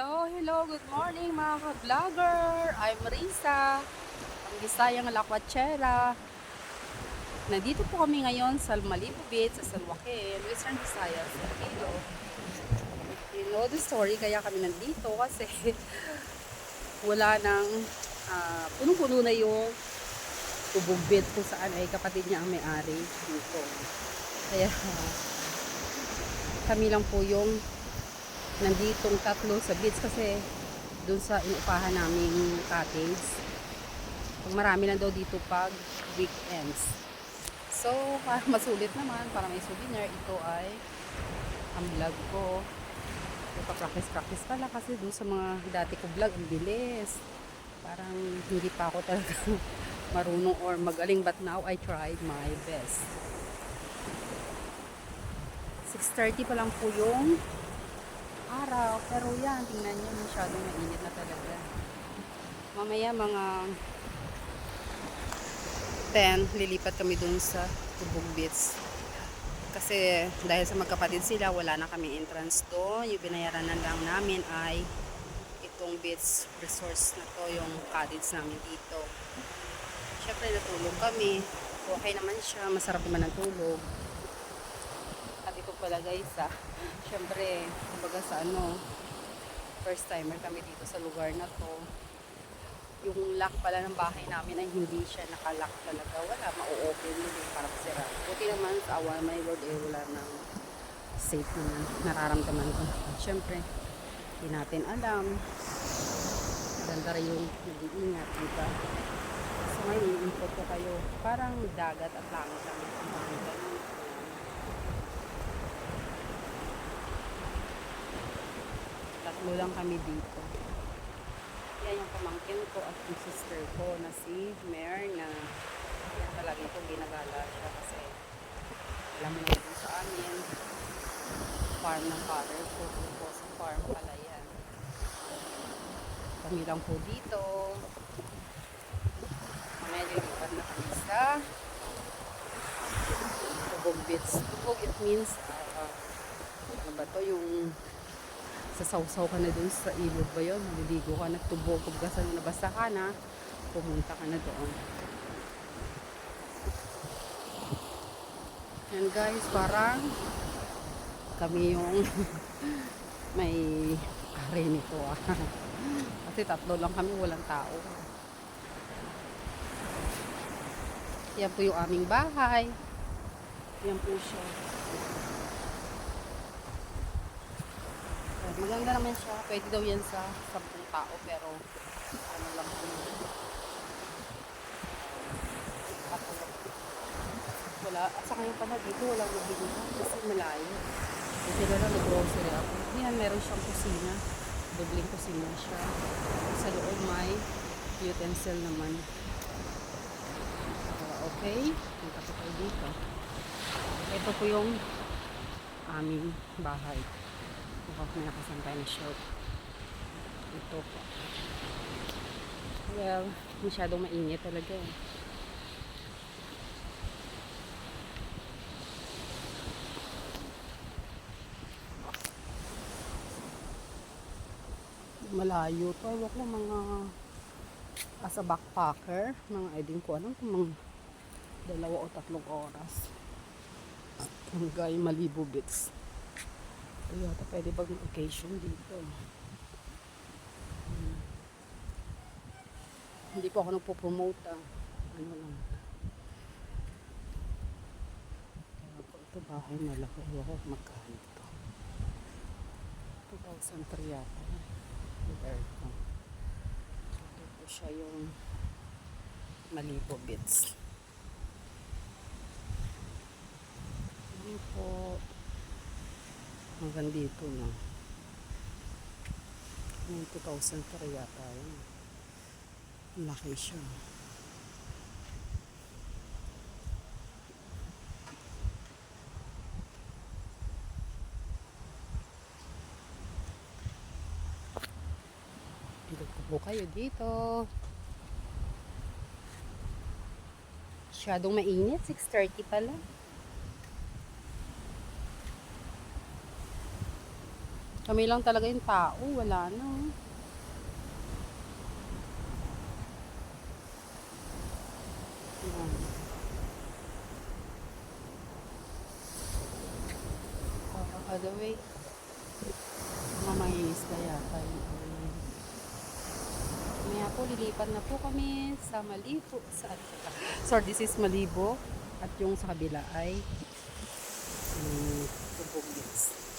Hello, hello, good morning mga ka-vlogger. I'm Risa, ang Bisayang Lakwatsera. Nandito po kami ngayon sa Malibu Beach, sa San Joaquin, Western Visayas, Iloilo. You know the story, kaya kami nandito kasi wala nang punong-puno na yung Tubog Beach kung saan ay kapatid niya ang may-ari dito. Kaya kami lang po yung nanditong tatlo sa beach kasi doon sa inupahan naming cottage. Pag marami lang daw dito pag weekends. So, para masulit naman, para may souvenir, ito ay ang vlog ko. Ipa-practice pala kasi doon sa mga dati ko vlog, ang bilis. Parang hindi pa ako talaga marunong or magaling, but now I tried my best. 6:30 pa lang po yung araw, pero yan, tingnan nyo, masyadong mainit na talaga. Mamaya mga 10, lilipat kami dun sa Tubog Beach. Kasi dahil sa magkapatid sila, wala na kami entrance doon. Yung binayaran na lang namin ay itong beach resource na to, yung cottage namin dito. Syempre natulog kami. Okay naman siya, masarap naman ang tulog. Sabi ko pala guys syempre, kumbaga sa first timer kami dito sa lugar na to. Yung lock pala ng bahay namin ay hindi siya nakalock talaga. Wala, ma-open yun parang sira. Buti naman sa awa may Lord wala nang safe naman. Nararamdaman ko. Syempre, hindi natin alam. Maganda rin yung nag-iingat, diba? So ngayon, i-input ko kayo. Parang dagat at langit lang. Tatlo lang kami dito. Yan yung pamangkin ko at yung sister ko na si Mer na yan talaga ito ginagala siya kasi alam mo naman sa amin farm ng father ko po sa farm pala yan. Kami lang po dito. Mamaya lilipat na kami sa Tubog Beach. Tubog it means ano ba to yung sasawsaw ka na dun sa ilog ba yun? Maliligo ka, nagtubog, pagkasan mo nabasa ka na, pumunta ka na doon. Yan guys, parang kami yung may ari nito Kasi tatlo lang kami, walang tao. Yan po yung aming bahay. Yan po siya. Maganda naman siya. Pwede daw yan sa 10 tao pero ano lang po. Wala. At saka yung pala dito walang mabilihan kasi malayo. Buti na lang nag-grocery ako. Yan, meron siyang kusina. Dobling kusina siya. Sa loob may utensil naman. Okay. Punta ko tayo dito. Ito po yung aming bahay. May nakasantay na short. Ito po. Well, masyadong mainit talaga eh. Malayo to. Ewan ko mga as a backpacker, mga eding ko alam kung mga 2 o 3 oras. Hanggang Malibu Beach. Kaya pwede bang occasion dito. Hindi po ako nagpo-promote ano lang. Kaya po ito bahay malaki. Ako magkano ito. 2,003 yata. With aircon. Ito po siya yung Malibu Beach. Ano po hanggang dito na. Yung 2,003 yata yun. Laki siya. Dito po kayo dito. Masyadong mainit. 6:30 pala. Kami lang talaga yung tao, wala na. Ayan. Other way. Mamahis na yata yun. Kaya po, lilipat na po kami sa Malibo. Sorry, this is Malibo. At yung sa kabila ay Tubog Beach.